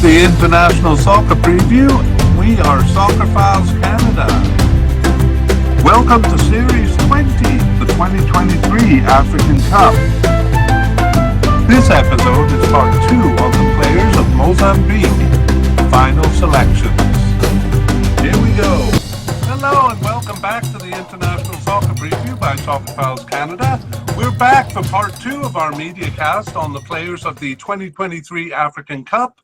the International Soccer Preview. We are Soccer Files Canada. Welcome to Series 20, the 2023 African Cup. This episode is part 2 on the players of Mozambique final selections. Here we go. Hello and welcome back to the International Soccer Preview by Soccer Files Canada. We're back for part 2 of our mediacast on the players of the 2023 African Cup.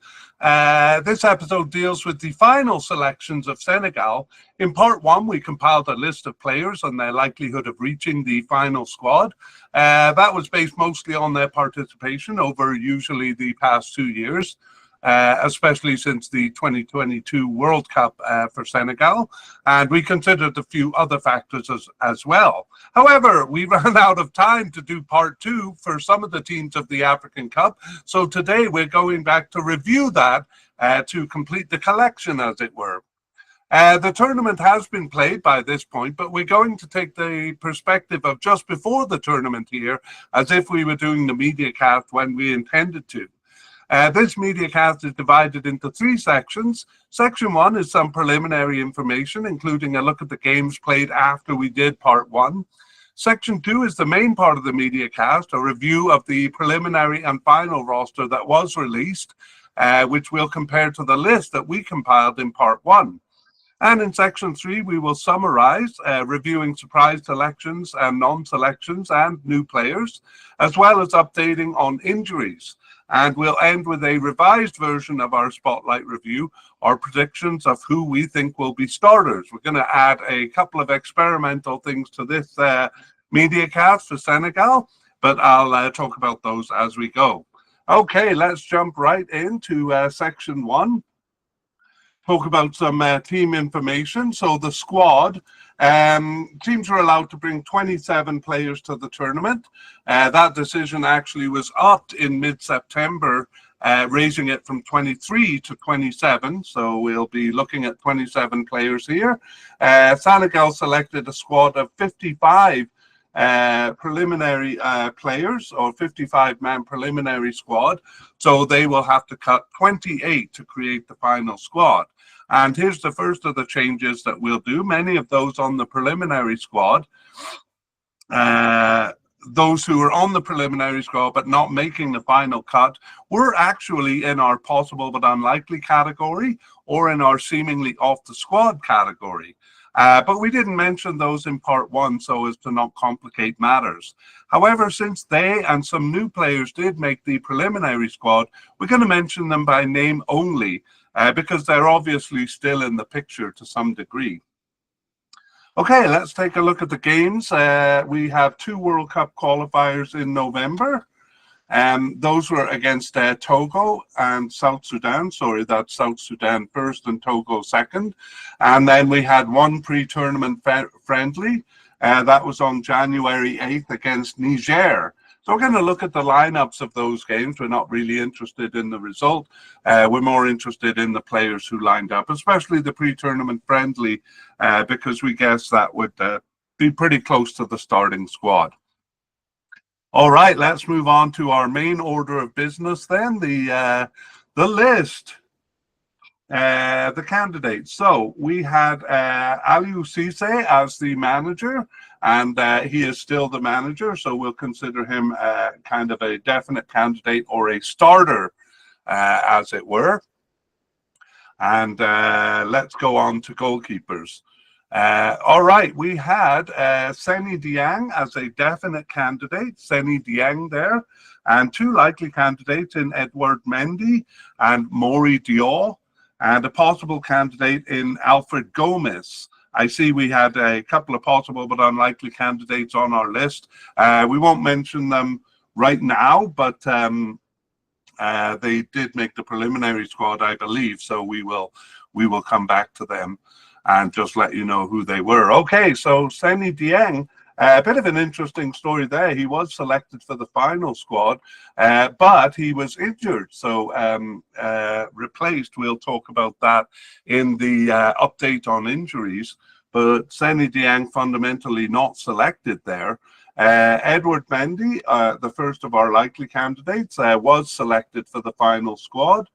This episode deals with the final selections of Senegal. In part 1, we compiled a list of players and their likelihood of reaching the final squad. That was based mostly on their participation over usually the past 2 years. Especially since the 2022 World Cup for Senegal. And we considered a few other factors as well. However, we ran out of time to do part 2 for some of the teams of the African Cup. So today we're going back to review that to complete the collection, as it were. The tournament has been played by this point, but we're going to take the perspective of just before the tournament here, as if we were doing the mediacast when we intended to. This mediacast is divided into 3 sections. Section 1 is some preliminary information, including a look at the games played after we did part 1. Section 2 is the main part of the mediacast, a review of the preliminary and final roster that was released, which we'll compare to the list that we compiled in part 1. And in section 3, we will summarize, reviewing surprise selections and non-selections and new players, as well as updating on injuries. And we'll end with a revised version of our Spotlight review, our predictions of who we think will be starters. We're going to add a couple of experimental things to this mediacast for Senegal, but I'll talk about those as we go. Okay, let's jump right into section 1. Talk about some team information. So the squad, teams are allowed to bring 27 players to the tournament. That decision actually was upped in mid-September, raising it from 23 to 27. So we'll be looking at 27 players here. Senegal selected a squad of 55 preliminary players, or 55-man preliminary squad. So they will have to cut 28 to create the final squad. And here's the first of the changes that we'll do. Many of those on the preliminary squad, those who are on the preliminary squad but not making the final cut, were actually in our possible but unlikely category or in our seemingly off the squad category. But we didn't mention those in part 1 so as to not complicate matters. However, since they and some new players did make the preliminary squad, we're going to mention them by name only because they're obviously still in the picture to some degree. Okay, let's take a look at the games. We have 2 World Cup qualifiers in November. Those were against Togo and South Sudan. Sorry, that's South Sudan first and Togo second. And then we had 1 pre-tournament friendly. That was on January 8th against Niger. So we're going to look at the lineups of those games. We're not really interested in the result. We're more interested in the players who lined up, especially the pre-tournament friendly, because we guess that would be pretty close to the starting squad. All right, let's move on to our main order of business then, the list, the candidates. So we had Aliou Cisse as the manager, and he is still the manager, so we'll consider him kind of a definite candidate or a starter, as it were. And let's go on to goalkeepers. All right, we had Seny Dieng as a definite candidate, Seny Dieng there, and 2 likely candidates in Edouard Mendy and Mori Diaw, and a possible candidate in Alfred Gomez. I see we had a couple of possible but unlikely candidates on our list. We won't mention them right now, but they did make the preliminary squad, I believe, so we will come back to them and just let you know who they were. Okay, so Seny Dieng, a bit of an interesting story there. He was selected for the final squad, but he was injured, so replaced. We'll talk about that in the update on injuries. But Seny Dieng fundamentally not selected there. Edouard Mendy, the first of our likely candidates, was selected for the final squad.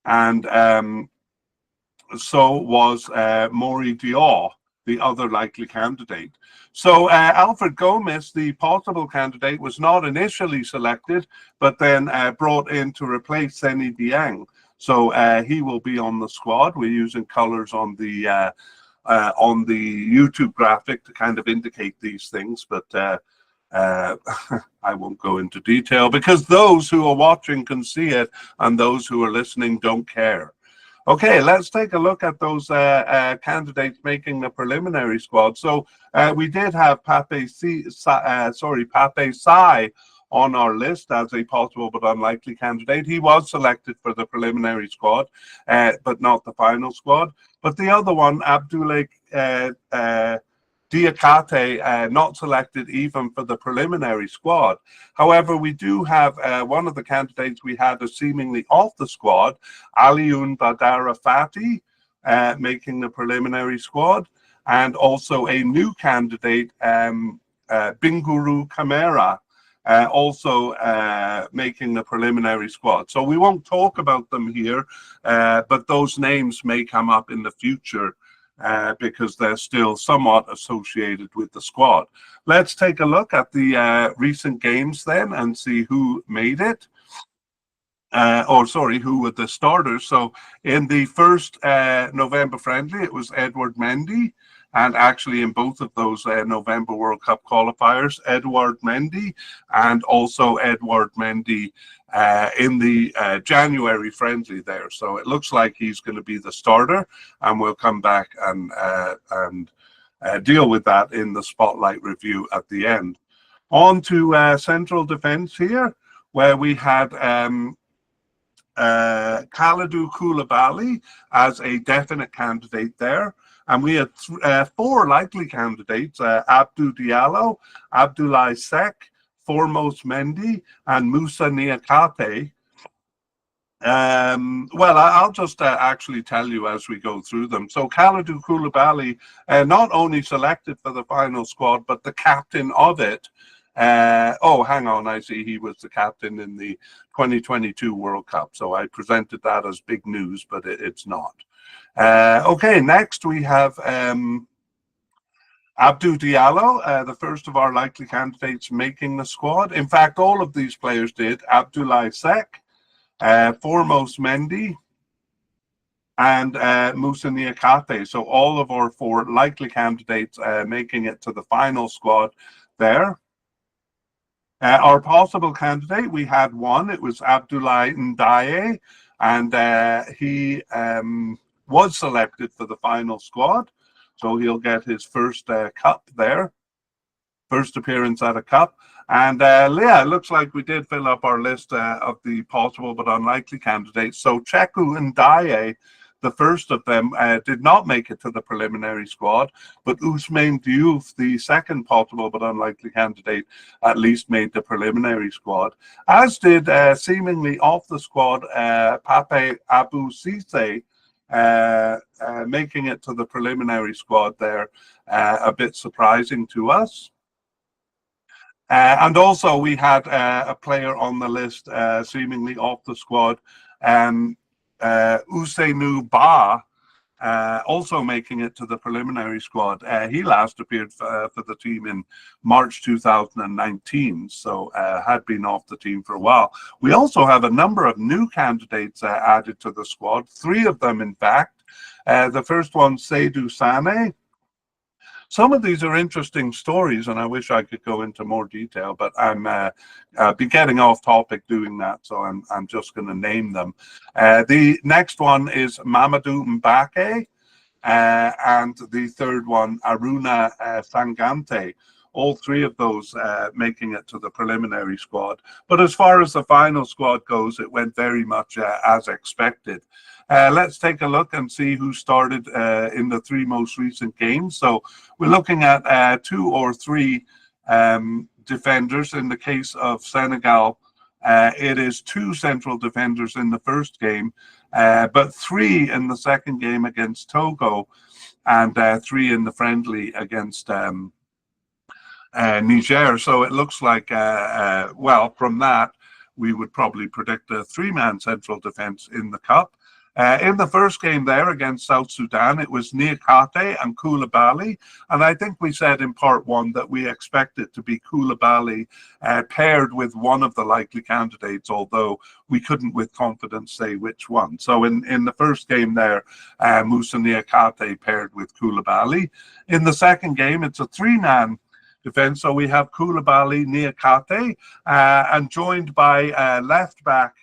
and so was Maury Diaw, the other likely candidate. So Alfred Gomez, the possible candidate, was not initially selected, but then brought in to replace Seni Dieng. So he will be on the squad. We're using colors on the YouTube graphic to kind of indicate these things, but I won't go into detail because those who are watching can see it and those who are listening don't care. Okay, let's take a look at those candidates making the preliminary squad. So we did have Pape Sai on our list as a possible but unlikely candidate. He was selected for the preliminary squad, but not the final squad. But the other one, Abdoulaye Diakate, not selected even for the preliminary squad. However, we do have one of the candidates we had as seemingly off the squad, Alioune Badara Fati, making the preliminary squad, and also a new candidate, Binguru Kamara, also making the preliminary squad. So we won't talk about them here, but those names may come up in the future because they're still somewhat associated with the squad. Let's take a look at the recent games then and see who made it. Who were the starters. So in the first November friendly, it was Edouard Mendy. And actually in both of those November World Cup qualifiers, Edouard Mendy and also Edouard Mendy in the January friendly there. So it looks like he's going to be the starter, and we'll come back and deal with that in the spotlight review at the end. On to central defense here, where we had Kalidou Koulibaly as a definite candidate there. And we had four likely candidates, Abdou Diallo, Abdoulaye Seck, Formose Mendy, and Moussa Niakate. Well, I'll just actually tell you as we go through them. So Kalidou Koulibaly, not only selected for the final squad, but the captain of it. Oh, hang on, I see he was the captain in the 2022 World Cup. So I presented that as big news, but it's not. Okay, next we have Abdou Diallo, the first of our likely candidates making the squad. In fact, all of these players did. Abdoulaye Seck, Formose Mendy, and Moussa Niakate. So all of our four likely candidates making it to the final squad there. Our possible candidate, we had one. It was Abdoulaye Ndiaye, and he was selected for the final squad. So he'll get his first cup there, first appearance at a cup. And yeah, it looks like we did fill up our list of the possible but unlikely candidates. So Cheikhou Ndiaye, the first of them, did not make it to the preliminary squad, but Ousmane Diouf, the second possible but unlikely candidate, at least made the preliminary squad, as did seemingly off the squad Pape Abou Cissé, making it to the preliminary squad there, a bit surprising to us. And also we had a player on the list seemingly off the squad, Ousseynou Ba, also making it to the preliminary squad. He last appeared for the team in March 2019, so had been off the team for a while. We also have a number of new candidates added to the squad, three of them in fact. The first one, Seydou Sané. Some of these are interesting stories, and I wish I could go into more detail, but I'm be getting off topic doing that, so I'm just going to name them. The next one is Mamadou Mbake, and the third one, Aruna Sangante. All three of those making it to the preliminary squad. But as far as the final squad goes, it went very much as expected. Let's take a look and see who started in the three most recent games. So we're looking at two or three defenders. In the case of Senegal, it is two central defenders in the first game, but three in the second game against Togo, and three in the friendly against Niger. So it looks like, well, from that, we would probably predict a three-man central defense in the cup. In the first game there against South Sudan, it was Niakate and Koulibaly. And I think we said in part one that we expect it to be Koulibaly paired with one of the likely candidates, although we couldn't with confidence say which one. So in the first game there, Moussa Niakate paired with Koulibaly. In the second game, it's a three-man defense. So we have Koulibaly, Niakate, and joined by left back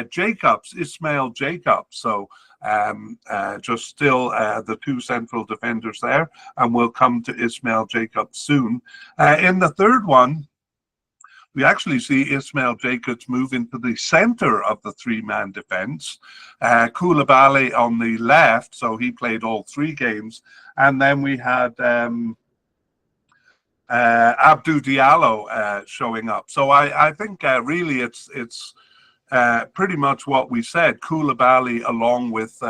Jacobs, Ismail Jacobs. So just still the two central defenders there, and we'll come to Ismail Jacobs soon. In the third one, we actually see Ismail Jacobs move into the center of the three-man defense. Koulibaly on the left, so he played all three games. And then we had Abdou Diallo showing up. So I think really it's pretty much what we said. Koulibaly along with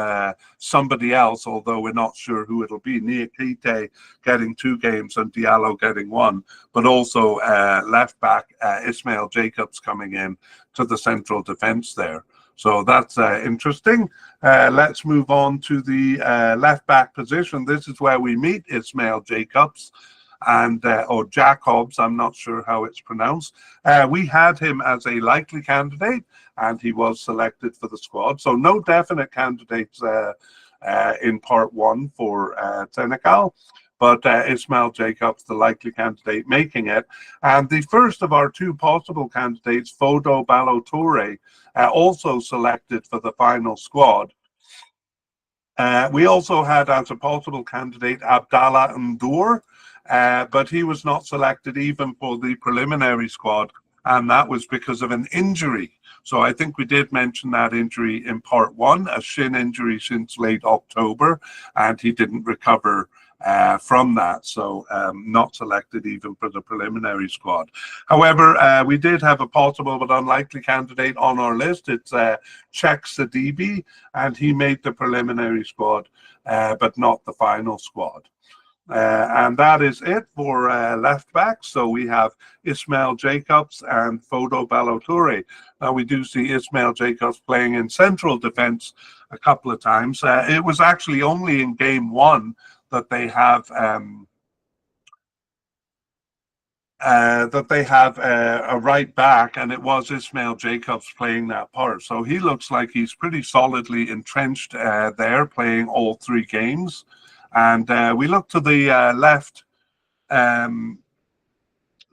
somebody else, although we're not sure who it'll be. Niakate getting 2 games and Diallo getting 1, but also left back Ismail Jacobs coming in to the central defense there. So that's interesting. Let's move on to the left back position. This is where we meet Ismail Jacobs and or Jacobs, I'm not sure how it's pronounced. We had him as a likely candidate, and he was selected for the squad. So no definite candidates in part one for Senegal, but Ismail Jacobs, the likely candidate, making it. And the first of our 2 possible candidates, Fodo Ballo-Touré, also selected for the final squad. We also had as a possible candidate Abdallah Ndour, but he was not selected even for the preliminary squad, and that was because of an injury. So I think we did mention that injury in part one, a shin injury since late October, and he didn't recover from that, so not selected even for the preliminary squad. However, we did have a possible but unlikely candidate on our list. It's Cheick Sidibe, and he made the preliminary squad, but not the final squad. And that is it for left back. So we have Ismail Jacobs and Fodo Ballo-Touré. Now we do see Ismail Jacobs playing in central defense a couple of times. It was actually only in game 1 that they have a right back, and it was Ismail Jacobs playing that part. So he looks like he's pretty solidly entrenched there, playing all 3 games. And we look to the left.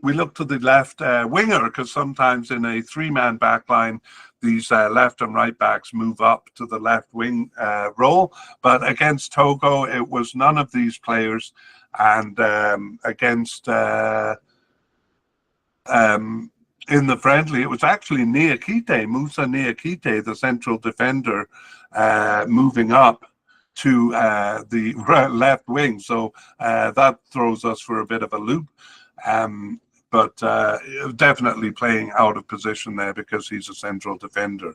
We look to the left winger, because sometimes in a 3-man backline, these left and right backs move up to the left wing role. But against Togo, it was none of these players. And against in the friendly, it was actually Moussa Niakate, the central defender, moving up to the left wing. So that throws us for a bit of a loop. But definitely playing out of position there because he's a central defender.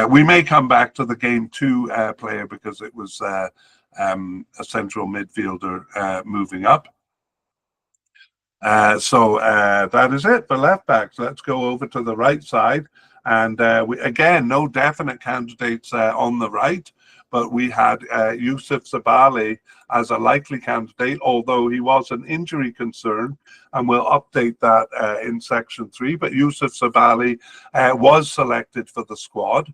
We may come back to the game 2 player because it was a central midfielder moving up. So that is it for left backs. Let's go over to the right side. And again, no definite candidates on the right, but we had Youssouf Sabaly as a likely candidate, although he was an injury concern, and we'll update that in section 3. But Youssouf Sabaly was selected for the squad.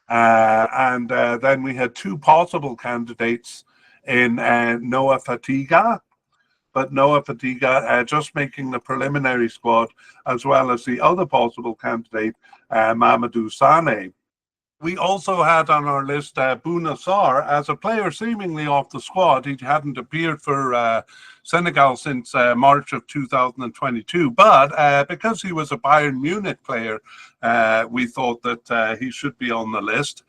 And then we had 2 possible candidates in Noah Fatiga, but Noah Fatiga just making the preliminary squad, as well as the other possible candidate, Mamadou Sané. We also had on our list Bouna Sarr as a player seemingly off the squad. He hadn't appeared for Senegal since March of 2022, but because he was a Bayern Munich player, we thought that he should be on the list.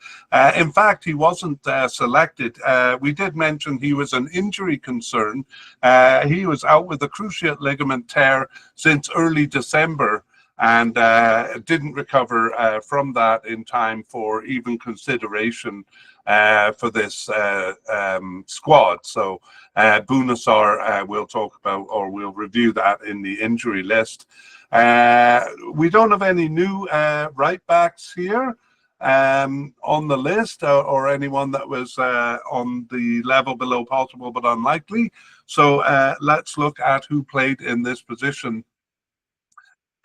In fact, he wasn't selected. We did mention he was an injury concern. He was out with a cruciate ligament tear since early December, and didn't recover from that in time for even consideration for this squad. So Bouna Sarr we'll talk about, or we'll review that in the injury list. We don't have any new right backs here. on the list, or anyone that was on the level below possible but unlikely. So let's look at who played in this position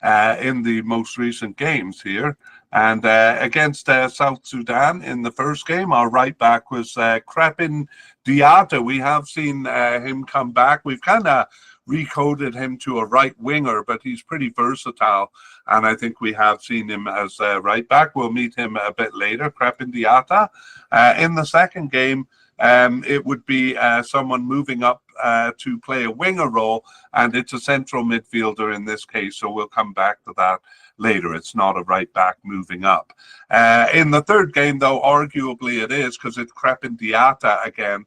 in the most recent games here. And against South Sudan in the first game, our right back was Crepin Diatta. We have seen him come back. We've kind of recoded him to a right winger, but he's pretty versatile. And I think we have seen him as right back. We'll meet him a bit later, Crepin Diatta. In the second game, it would be someone moving up to play a winger role, and it's a central midfielder in this case, so we'll come back to that later. It's not a right back moving up. In the third game, though, arguably it is, because it's Crepin Diatta again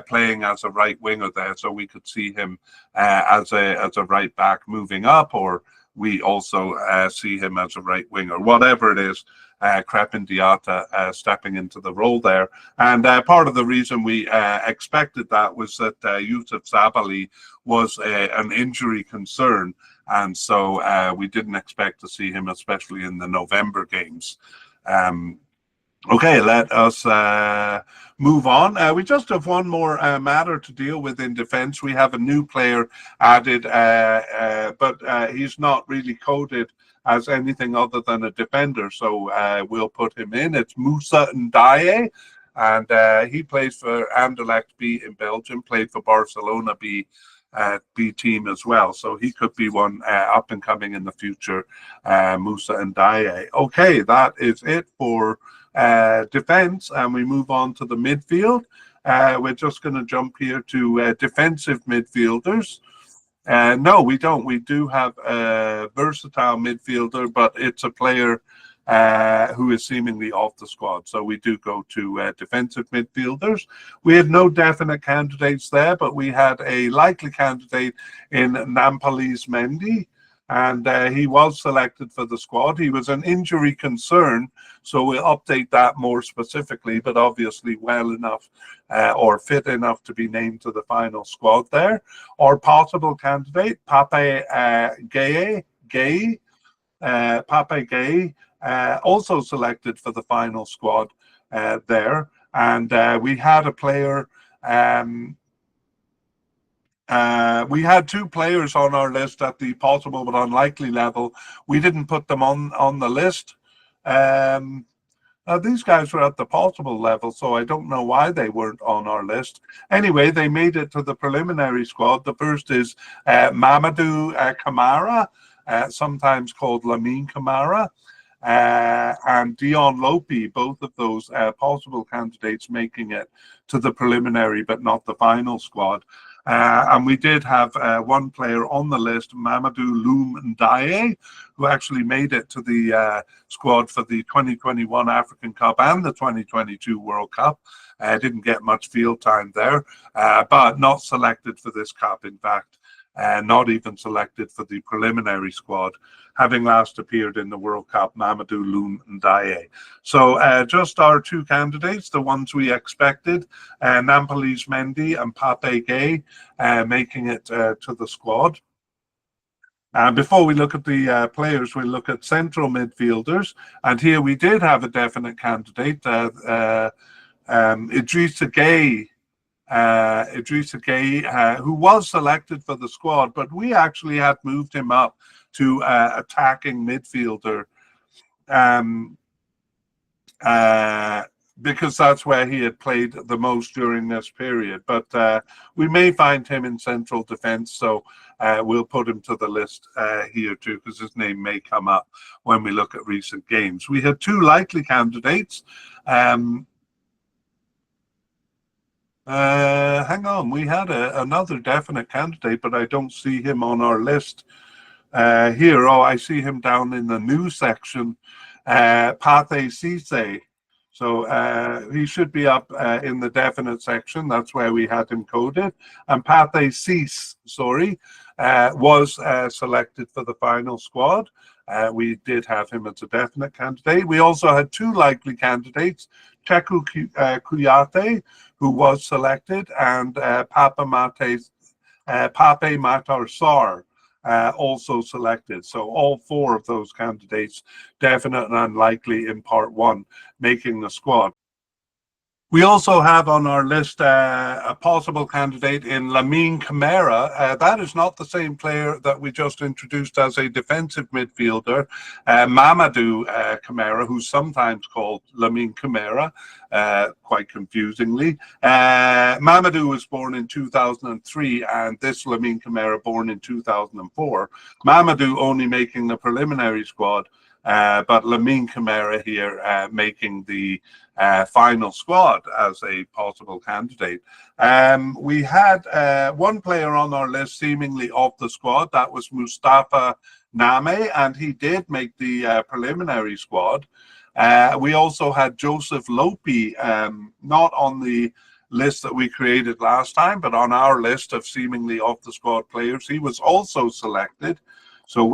playing as a right winger there, so we could see him as a right back moving up, or we also see him as a right winger. Whatever it is, Crepin Diatta stepping into the role there. And part of the reason we expected that was that Yusuf Sabali was an injury concern. And so we didn't expect to see him, especially in the November games. Okay, let us move on. We just have one more matter to deal with in defense. We have a new player added, but he's not really coded as anything other than a defender, so we'll put him in. It's Moussa Ndiaye, and he plays for Anderlecht B in Belgium, played for Barcelona B team as well, so he could be one up and coming in the future, Moussa Ndiaye. Okay, that is it for defense, and we move on to the midfield. We're just going to jump here to defensive midfielders. No, we don't. We do have a versatile midfielder, but it's a player who is seemingly off the squad. So we do go to defensive midfielders. We had no definite candidates there, but we had a likely candidate in Nampalys Mendy, and he was selected for the squad. He was an injury concern, so we'll update that more specifically, but obviously well enough or fit enough to be named to the final squad there. Our possible candidate, Pape Gueye, also selected for the final squad there. And we had a player, we had two players on our list at the possible but unlikely level. We didn't put them on the list. These guys were at the possible level, so I don't know why they weren't on our list. Anyway, they made it to the preliminary squad. The first is Mamadou Kamara, sometimes called Lamine Kamara, and Dion Lopi, both of those possible candidates making it to the preliminary but not the final squad. And we did have one player on the list, Mamadou Loum Ndiaye, who actually made it to the squad for the 2021 African Cup and the 2022 World Cup. Didn't get much field time there, but not selected for this cup. In fact, not even selected for the preliminary squad, having last appeared in the World Cup, Mamadou Loum Ndiaye. So just our two candidates, the ones we expected, Nampalys Mendy and Pape Gueye, making it to the squad. Before we look at the players, we'll look at central midfielders. And here we did have a definite candidate, Idrissa Gueye, who was selected for the squad, but we actually had moved him up to attacking midfielder because that's where he had played the most during this period. But we may find him in central defense, so we'll put him to the list here too, because his name may come up when we look at recent games. We had two likely candidates. Hang on, we had another definite candidate, but I don't see him on our list here. Oh, I see him down in the news section, Pathé Cissé. So he should be up in the definite section. That's where we had him coded. And Pathé Cissé, was selected for the final squad. We did have him as a definite candidate. We also had two likely candidates, Cheku Kouyaté, who was selected, and Pape Matar Sarr, also selected. So all 4 of those candidates, definite and unlikely in part 1, making the squad. We also have on our list a possible candidate in Lamine Camara. That is not the same player that we just introduced as a defensive midfielder. Mamadou Camara, who's sometimes called Lamine Camara, quite confusingly. Mamadou was born in 2003, and this Lamine Camara born in 2004. Mamadou only making the preliminary squad, but Lamine Camara here making the final squad as a possible candidate. We had one player on our list seemingly off the squad. That was Mustafa Name, and he did make the preliminary squad. We also had Joseph Lopi, not on the list that we created last time, but on our list of seemingly off the squad players. He was also selected. So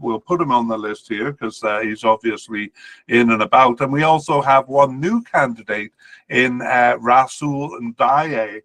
we'll put him on the list here because he's obviously in and about. And we also have one new candidate in Rasul Ndaye,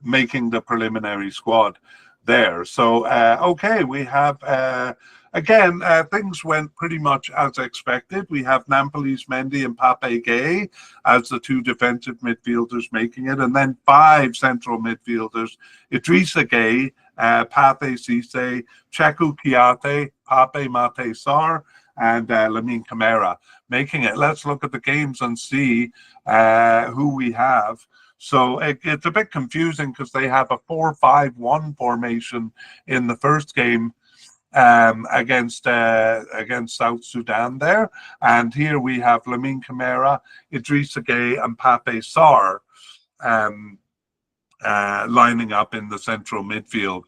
making the preliminary squad there. So, okay, we have, again, things went pretty much as expected. We have Nampalys Mendy and Pape Gueye as the 2 defensive midfielders making it, and then 5 central midfielders: Idrissa Gueye, Pathé Cissé, Cheikhou Kouyaté, Pape Matar Sarr, and Lamine Camara making it. Let's look at the games and see who we have. So it's a bit confusing because they have a 4-5-1 formation in the first game against South Sudan there, and here we have Lamine Camara, Idrissa Gueye, and Pape Sarr lining up in the central midfield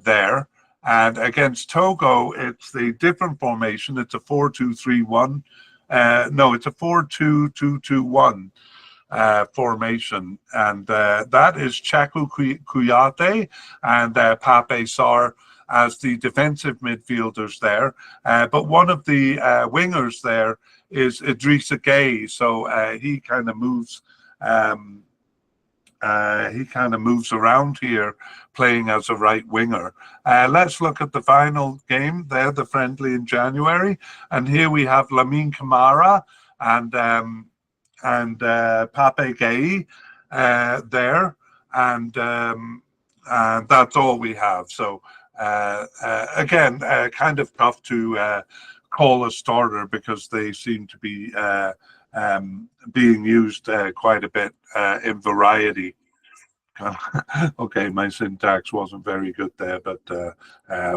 there. And against Togo, it's a different formation. It's a 4-2-3-1. No, it's a 4-2-2-2-1 formation, and that is Cheikhou Kouyaté and Pape Sarr as the defensive midfielders there. But one of the wingers there is Idrissa Gueye, so he kind of moves. He kind of moves around here, playing as a right winger. Let's look at the final game there, the friendly in January, and here we have Lamine Camara and Pape Gueye there, and that's all we have. So again, kind of tough to call a starter because they seem to be being used quite a bit in variety. Okay, my syntax wasn't very good there, but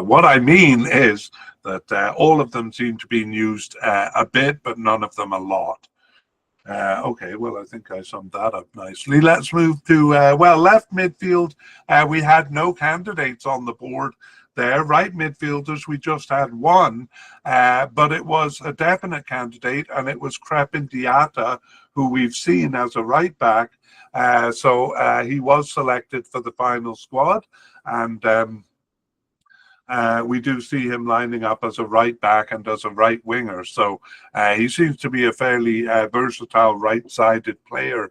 what I mean is that all of them seem to be used a bit, but none of them a lot. Okay, well, I think I summed that up nicely. Let's move to, well, left midfield. We had no candidates on the board there. Right midfielders, we just had one, but it was a definite candidate, and it was Crépin Diatta, who we've seen as a right back. So he was selected for the final squad, and we do see him lining up as a right back and as a right winger. So he seems to be a fairly versatile right-sided player,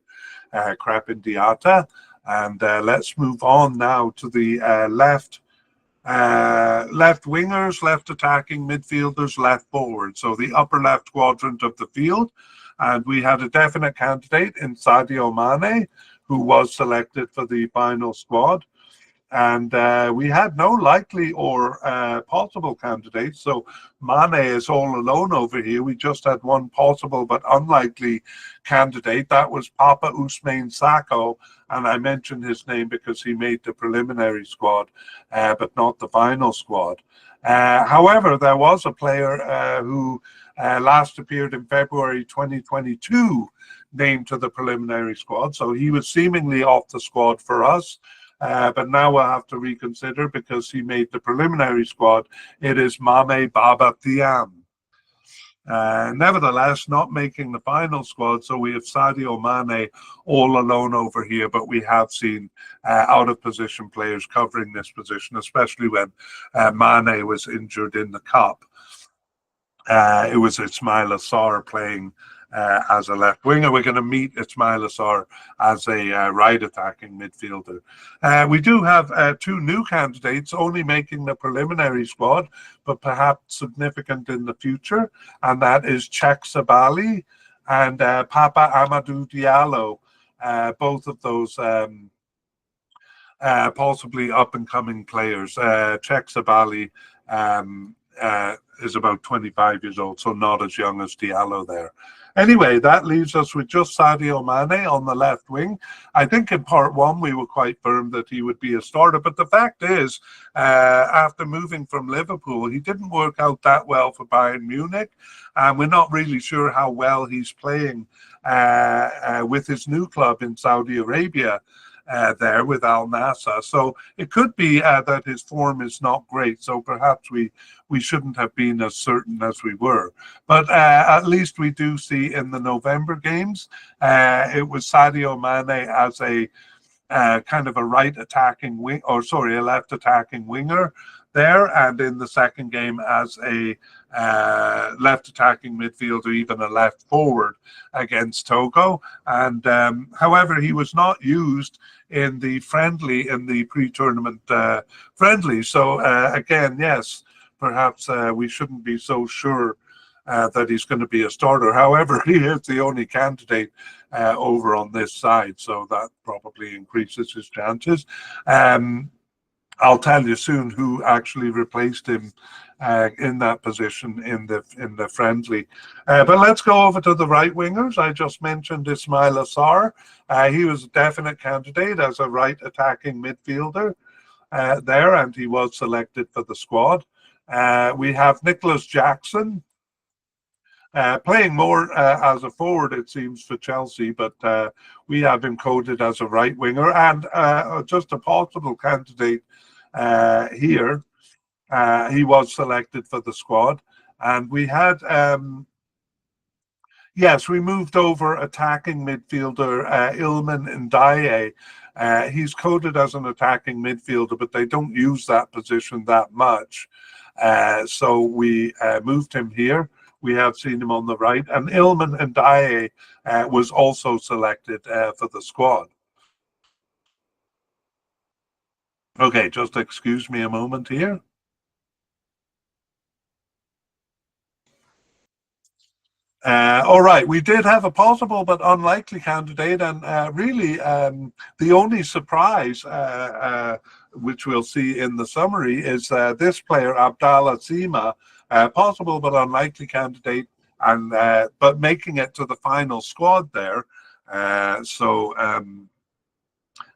Crépin Diatta. And let's move on now to the left wingers, left attacking midfielders, left forward. So the upper left quadrant of the field. And we had a definite candidate in Sadio Mane, who was selected for the final squad. And we had no likely or possible candidates. So Mane is all alone over here. We just had one possible but unlikely candidate. That was Papa Ousmane Sako. And I mentioned his name because he made the preliminary squad, but not the final squad. However, there was a player who last appeared in February 2022, named to the preliminary squad. So he was seemingly off the squad for us. But now we'll have to reconsider because he made the preliminary squad. It is Mame Baba Thiam. Nevertheless, not making the final squad, so we have Sadio Mane all alone over here, but we have seen out-of-position players covering this position, especially when Mane was injured in the Cup. It was Ismaila Sarr playing as a left winger. We're going to meet Ismail Assar as a right attacking midfielder. We do have two new candidates only making the preliminary squad, but perhaps significant in the future, and that is Cheick Sabali and Papa Amadou Diallo. Both of those possibly up-and-coming players. Cheick Sabali is about 25 years old, so not as young as Diallo there. Anyway, that leaves us with just Sadio Mane on the left wing. I think in part one we were quite firm that he would be a starter, but the fact is, after moving from Liverpool, he didn't work out that well for Bayern Munich, and we're not really sure how well he's playing with his new club in Saudi Arabia. There with Al Nassr, so it could be that his form is not great. So perhaps we shouldn't have been as certain as we were. But at least we do see in the November games, it was Sadio Mane as a kind of a right attacking wing, or sorry, a left attacking winger there, and in the second game as a left attacking midfielder, even a left forward against Togo. And however, he was not used in the pre-tournament friendly. So again, yes, perhaps we shouldn't be so sure that he's going to be a starter. However, he is the only candidate over on this side, so that probably increases his chances. I'll tell you soon who actually replaced him in that position in the friendly. But let's go over to the right wingers. I just mentioned Ismail Assar. He was a definite candidate as a right attacking midfielder there, and he was selected for the squad. We have Nicholas Jackson, playing more as a forward, it seems, for Chelsea, but we have him coded as a right winger, and just a possible candidate here. He was selected for the squad, and we had yes, we moved over attacking midfielder Ilman Ndiaye. He's coded as an attacking midfielder, but they don't use that position that much, so we moved him here. We have seen him on the right, and Ilman Ndiaye was also selected for the squad. Okay, just excuse me a moment here. All right, we did have a possible but unlikely candidate, and really the only surprise, which we'll see in the summary, is this player, Abdallah Sima, possible but unlikely candidate, and but making it to the final squad there.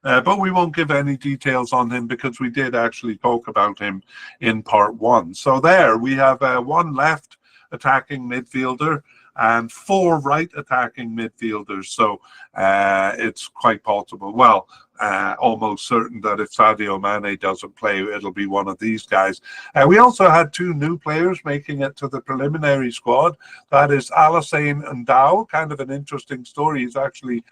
But we won't give any details on him because we did actually talk about him in part one. So there we have one left attacking midfielder and four right attacking midfielders. So it's quite possible, well, almost certain that if Sadio Mane doesn't play, it'll be one of these guys. We also had two new players making it to the preliminary squad. That is Alassane Ndao, kind of an interesting story. He's actually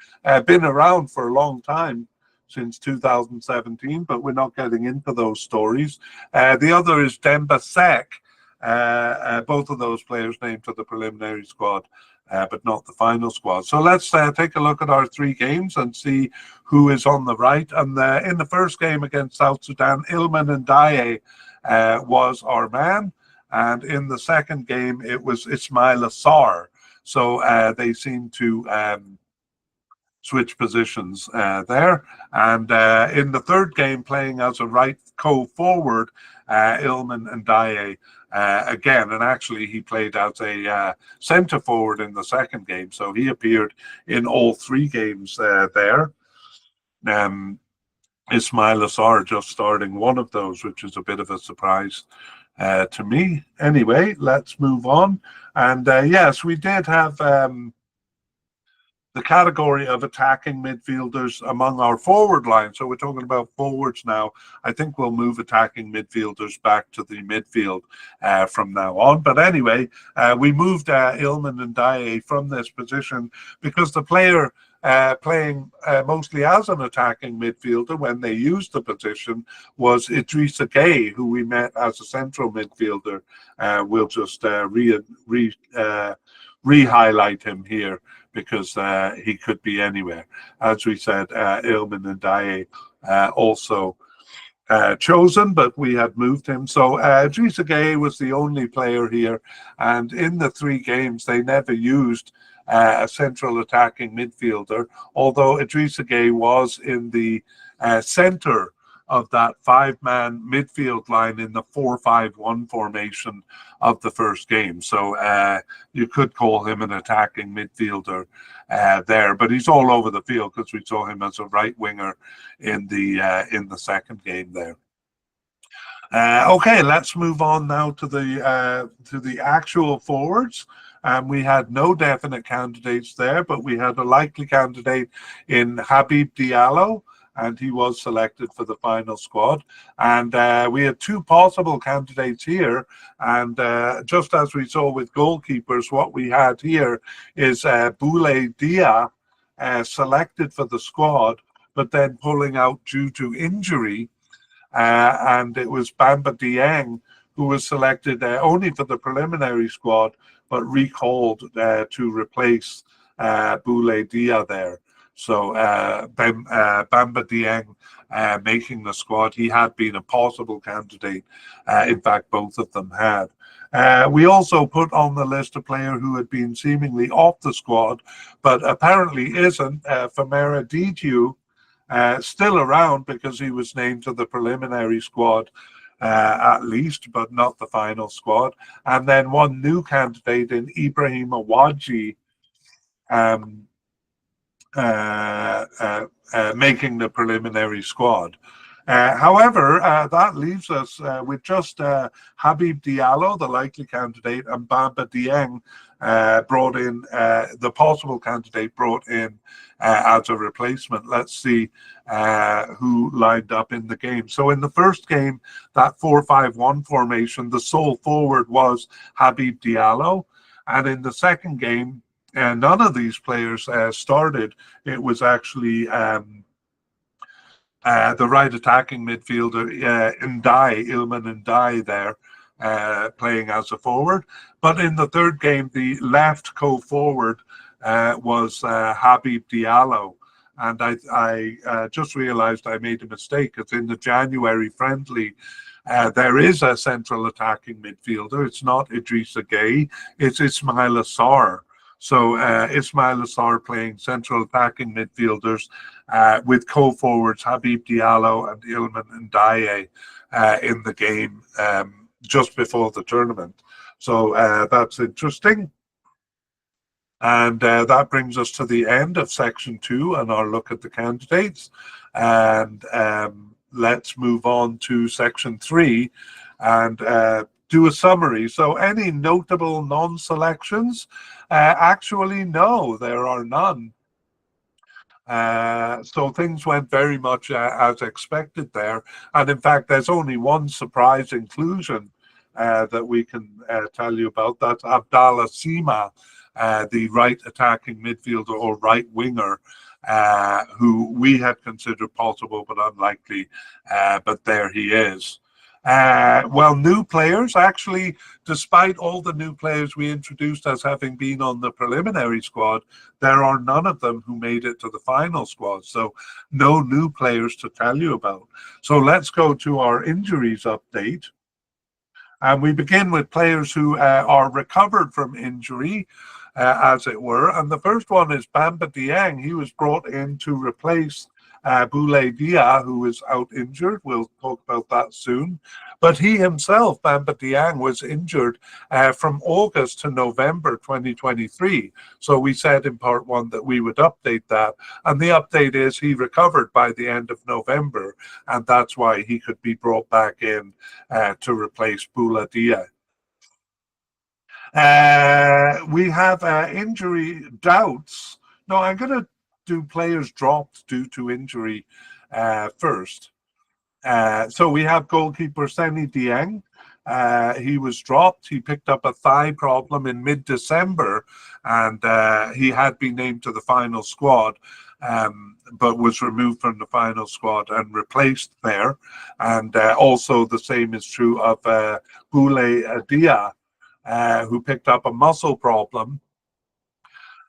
been around for a long time, since 2017, but we're not getting into those stories. The other is Demba Sek. Both of those players named to the preliminary squad, but not the final squad. So let's take a look at our three games and see who is on the right. And in the first game against South Sudan, Ilman Ndiaye was our man. And in the second game, it was Ismail Assar. So they seem to switch positions there. And in the third game, playing as a right co-forward, Ilman Ndiaye again, and actually he played as a centre forward in the second game, so he appeared in all three games there. Ismail Assar just starting one of those, which is a bit of a surprise to me. Anyway, let's move on. And yes, we did have the category of attacking midfielders among our forward line. So we're talking about forwards now. I think we'll move attacking midfielders back to the midfield from now on. But anyway, we moved Ilman Ndiaye from this position because the player playing mostly as an attacking midfielder when they used the position was Idrissa Gueye, who we met as a central midfielder. We'll just re-highlight him here because he could be anywhere. As we said, Ilman and Daye also chosen, but we had moved him. So Idrissa Gueye was the only player here, and in the 3 games they never used a central attacking midfielder, although Idrissa Gueye was in the center of that 5-man midfield line in the 4-5-1 formation of the first game. So you could call him an attacking midfielder there, but he's all over the field because we saw him as a right winger in the second game there. Okay, let's move on now to the actual forwards. We had no definite candidates there, but we had a likely candidate in Habib Diallo, and he was selected for the final squad. And we had 2 possible candidates here. And just as we saw with goalkeepers, what we had here is Boulaye Dia selected for the squad, but then pulling out due to injury. And it was Bamba Dieng who was selected only for the preliminary squad, but recalled to replace Boulaye Dia there. So Bamba Dieng making the squad. He had been a possible candidate. In fact, both of them had. We also put on the list a player who had been seemingly off the squad, but apparently isn't, Famara Diédhiou, still around because he was named to the preliminary squad at least, but not the final squad. And then one new candidate in Ibrahim Awadji, making the preliminary squad. However, that leaves us with just Habib Diallo, the likely candidate, and Bamba Dieng brought in, the possible candidate brought in as a replacement. Let's see who lined up in the game. So in the first game, that 4-5-1 formation, the sole forward was Habib Diallo. And in the second game, none of these players started. It was actually the right attacking midfielder, Ilman Ndiaye there, playing as a forward. But in the third game, the left co-forward was Habib Diallo. And I just realized I made a mistake, because in the January friendly, there is a central attacking midfielder. It's not Idrissa Gueye, it's Ismaila Sarr. So Ismaila Sarr playing central attacking midfielders with co-forwards Habib Diallo and Ilman Ndiaye in the game just before the tournament. So that's interesting. And that brings us to the end of section 2 and our look at the candidates. And let's move on to section 3 and do a summary. So any notable non-selections? Actually, no, there are none. So things went very much as expected there. And in fact, there's only one surprise inclusion that we can tell you about. That's Abdallah Sima, the right attacking midfielder or right winger, who we had considered possible but unlikely, but there he is. Well, new players, actually, despite all the new players we introduced as having been on the preliminary squad, there are none of them who made it to the final squad. So no new players to tell you about. So let's go to our injuries update. And we begin with players who are recovered from injury, as it were. And the first one is Bamba Dieng. He was brought in to replace Boulaye Dia, who is out injured. We'll talk about that soon. But he himself, Bamba Dieng, was injured from August to November 2023. So we said in part 1 that we would update that. And the update is he recovered by the end of November. And that's why he could be brought back in to replace Boulaye Dia. We have injury doubts. No, I'm going to do players dropped due to injury first. So we have goalkeeper Seny Dieng. He was dropped. He picked up a thigh problem in mid-December, and he had been named to the final squad, but was removed from the final squad and replaced there. And also the same is true of Boulaye Dia, who picked up a muscle problem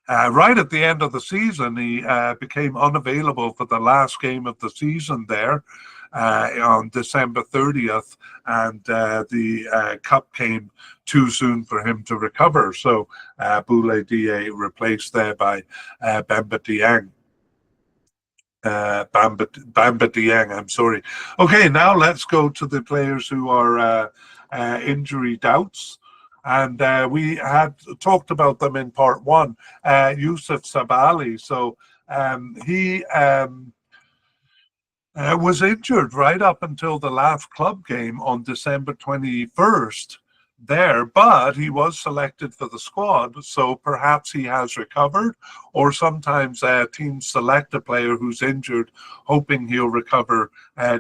Right at the end of the season, he became unavailable for the last game of the season there on December 30th, and the cup came too soon for him to recover. So Boulaye Dia replaced there by Bamba Dieng. Bamba Dieng, I'm sorry. Okay, now let's go to the players who are injury doubts. And we had talked about them in part one. Yusuf Sabali. So he was injured right up until the last club game on December 21st there, but he was selected for the squad, so perhaps he has recovered, or sometimes teams select a player who's injured, hoping he'll recover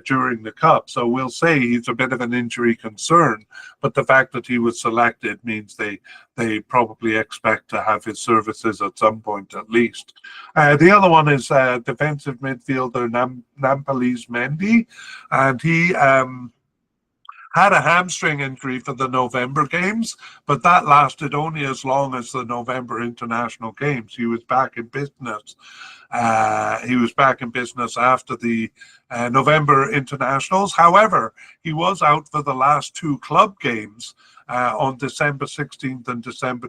during the cup. So we'll say he's a bit of an injury concern, but the fact that he was selected means they probably expect to have his services at some point at least. The other one is defensive midfielder Nampalys Mendy, and he had a hamstring injury for the November games, but that lasted only as long as the November international games. He was back in business. He was back in business after the November internationals. However, he was out for the last two club games on December 16th and December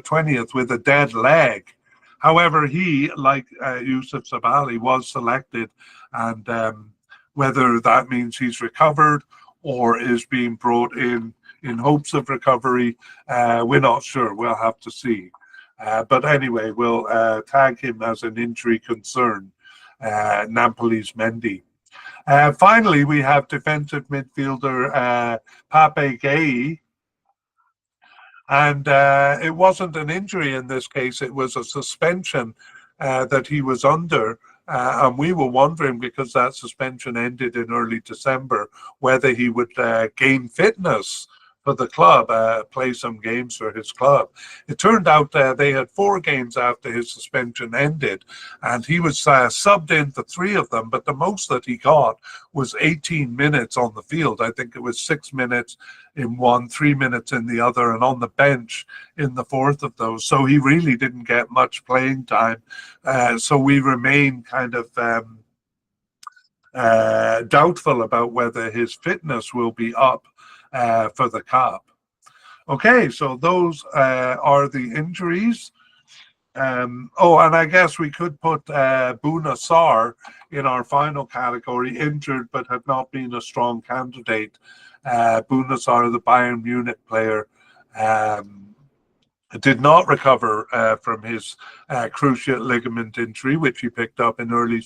20th with a dead leg. However, he, like Yusuf Sabali, was selected, and whether that means he's recovered or is being brought in hopes of recovery, we're not sure. We'll have to see. But anyway, we'll tag him as an injury concern, Nampalys Mendy. Finally, we have defensive midfielder Pape Gueye. And it wasn't an injury in this case, it was a suspension that he was under. And we were wondering, because that suspension ended in early December, whether he would gain fitness for the club, play some games for his club. It turned out they had 4 games after his suspension ended, and he was subbed in for 3 of them, but the most that he got was 18 minutes on the field. I think it was 6 minutes in one, 3 minutes in the other, and on the bench in the 4th of those. So he really didn't get much playing time. So we remain kind of doubtful about whether his fitness will be up for the cup. Okay, so those are the injuries. And I guess we could put Bouna Sarr in our final category, injured but had not been a strong candidate. Bouna Sarr, the Bayern Munich player, did not recover from his cruciate ligament injury, which he picked up in early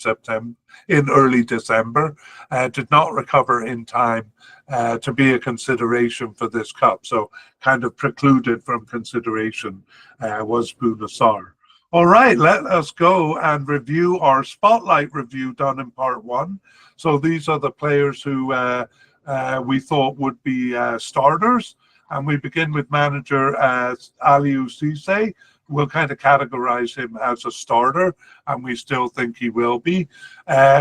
December. Did not recover in time to be a consideration for this cup. So kind of precluded from consideration was Bouna Sarr. All right, let us go and review our spotlight review done in part 1. So these are the players who we thought would be starters. And we begin with manager Aliou Cisse. We'll kind of categorize him as a starter, and we still think he will be.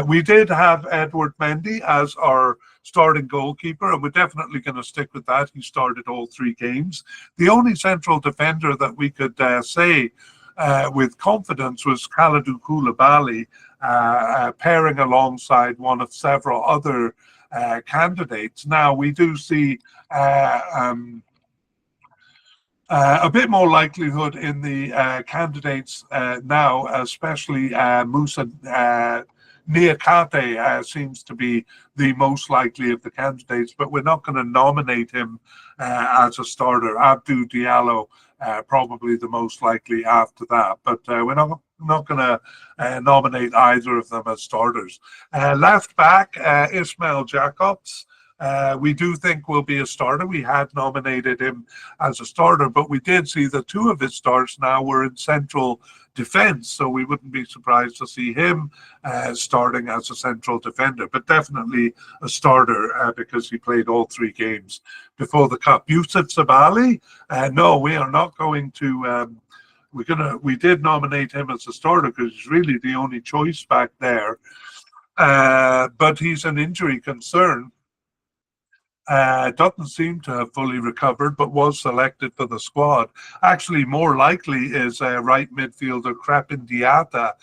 We did have Edouard Mendy as our starting goalkeeper, and we're definitely going to stick with that. He started all 3 games. The only central defender that we could say with confidence was Kalidou Koulibaly, pairing alongside one of several other candidates. Now, we do see a bit more likelihood in the candidates now, especially Moussa Niakate seems to be the most likely of the candidates, but we're not going to nominate him as a starter. Abdou Diallo probably the most likely after that, but we're not going to nominate either of them as starters. Left back, Ismail Jacobs. We do think will be a starter. We had nominated him as a starter, but we did see that 2 of his starts now were in central defense, so we wouldn't be surprised to see him starting as a central defender, but definitely a starter because he played all 3 games before the cup. Yusuf Sabali, no, we are not going to. We did nominate him as a starter because he's really the only choice back there, but he's an injury concern. Doesn't seem to have fully recovered, but was selected for the squad. Actually, more likely is right midfielder Crepin Diatta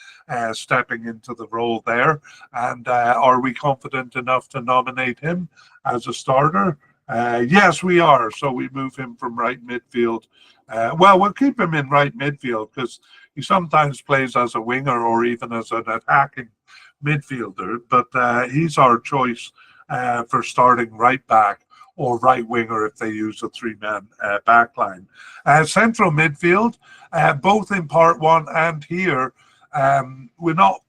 stepping into the role there. And are we confident enough to nominate him as a starter? Yes, we are. So we move him from right midfield. Well, we'll keep him in right midfield because he sometimes plays as a winger or even as an attacking midfielder. But he's our choice for starting right back or right winger if they use a three-man back line. Central midfield, both in part one and here, we're not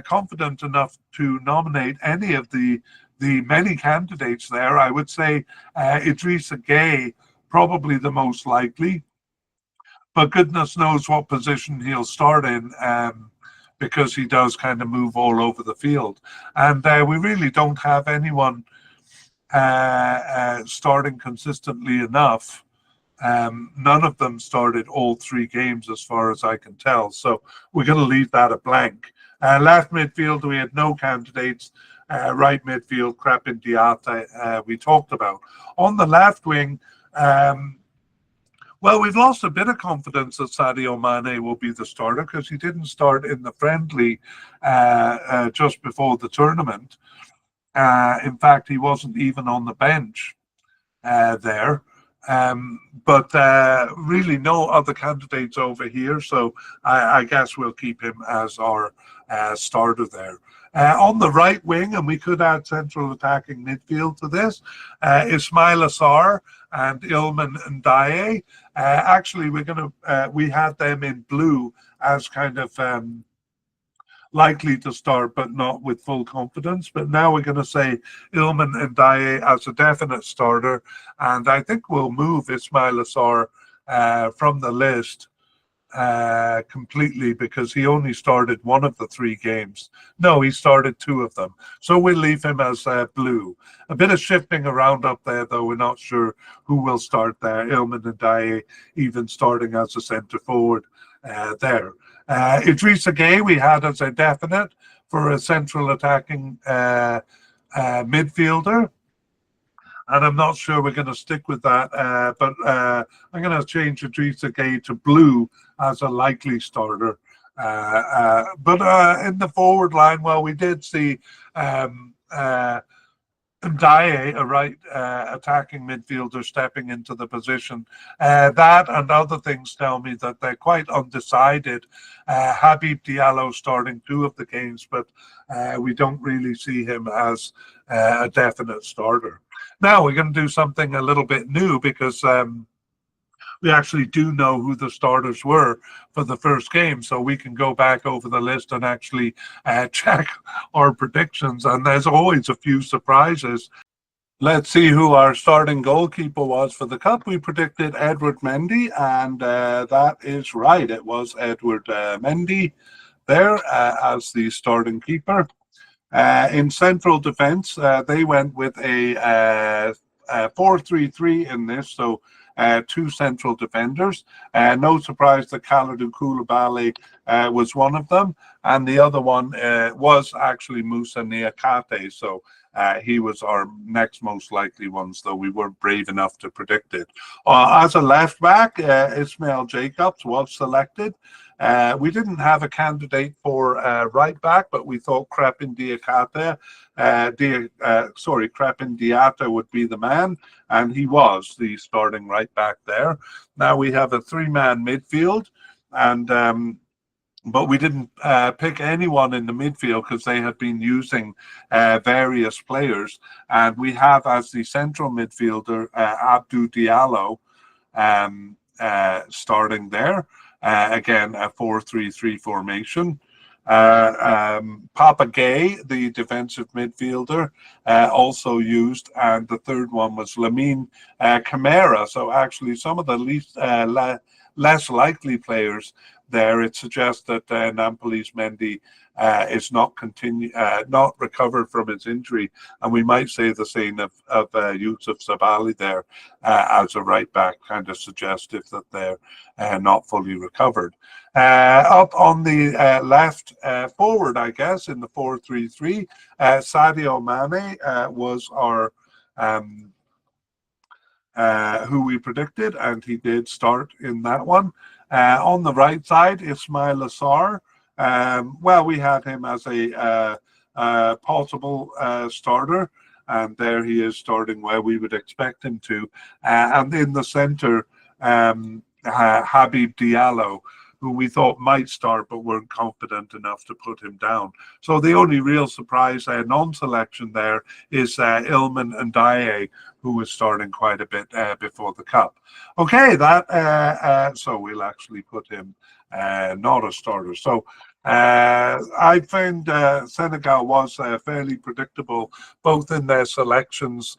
confident enough to nominate any of the many candidates there. I would say Idrissa Gueye, probably the most likely, but goodness knows what position he'll start in. Because he does kind of move all over the field. And we really don't have anyone starting consistently enough. None of them started all three games as far as I can tell. So we're going to leave that a blank. Left midfield, we had no candidates. Right midfield, Crepin Diatta, we talked about. On the left wing, well, we've lost a bit of confidence that Sadio Mane will be the starter because he didn't start in the friendly just before the tournament. In fact, he wasn't even on the bench there. But really no other candidates over here. So I guess we'll keep him as our starter there. On the right wing, and we could add central attacking midfield to this, Ismail Assar and Ilman Ndiaye. Actually, we had them in blue as kind of likely to start, but not with full confidence. But now we're going to say Ilman Ndiaye as a definite starter, and I think we'll move Ismail Assar from the list completely because he only started one of the three games. No, he started two of them. So we'll leave him as blue. A bit of shifting around up there, though. We're not sure who will start there. Ilman Ndiaye even starting as a centre forward there. Idrissa Gueye we had as a definite for a central attacking midfielder. And I'm not sure we're going to stick with that, but I'm going to change Idrissa Gueye to blue as a likely starter. But in the forward line, well, we did see Ndiaye, a right attacking midfielder, stepping into the position. That and other things tell me that they're quite undecided. Habib Diallo starting two of the games, but we don't really see him as a definite starter. Now we're going to do something a little bit new because we actually do know who the starters were for the first game, so we can go back over the list and actually check our predictions. And there's always a few surprises. Let's see who our starting goalkeeper was for the Cup. We predicted Edward Mendy, and that is right. It was Edward Mendy there as the starting keeper. In central defence, they went with a 4-3-3 in this, so two central defenders. No surprise that Kalidou Koulibaly was one of them, and the other one was actually Moussa Niakate, so he was our next most likely ones, though we weren't brave enough to predict it. As a left back, Ismail Jacobs was selected. We didn't have a candidate for right back, but we thought Crepin Diatta would be the man, and he was the starting right back there. Now we have a three-man midfield, and but we didn't pick anyone in the midfield because they had been using various players, and we have as the central midfielder Abdou Diallo starting there. Again, a 4-3-3 formation. Papa Gueye, the defensive midfielder, also used, and the third one was Lamine Camara. So actually, some of the less likely players there. It suggests that Nampalys Mendy is not recovered from his injury, and we might say the same of Youssouf Sabaly there as a right back, kind of suggestive that they're not fully recovered. Up on the left forward, I guess, in the 4-3-3, Sadio Mane was our who we predicted, and he did start in that one. On the right side, Ismail Assar. Well, we had him as a possible starter, and there he is starting where we would expect him to. And in the center, Habib Diallo, who we thought might start but weren't confident enough to put him down. So the only real surprise non-selection there is Ilman Ndiaye, who was starting quite a bit before the Cup. Okay, so we'll actually put him not a starter. So I found Senegal was fairly predictable, both in their selections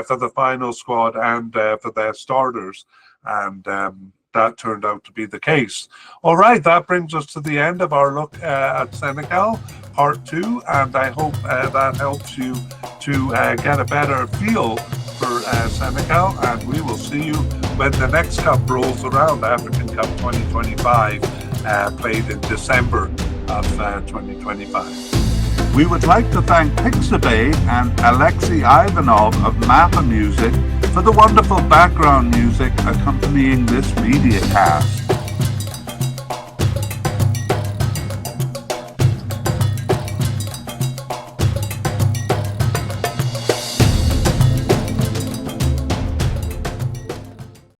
for the final squad and for their starters. And that turned out to be the case. All right, that brings us to the end of our look at Senegal, part 2, and I hope that helps you to get a better feel for Senegal, and we will see you when the next Cup rolls around, African Cup 2025, played in December of 2025. We would like to thank Pixabay and Alexei Ivanov of Mappa Music for the wonderful background music accompanying this mediacast.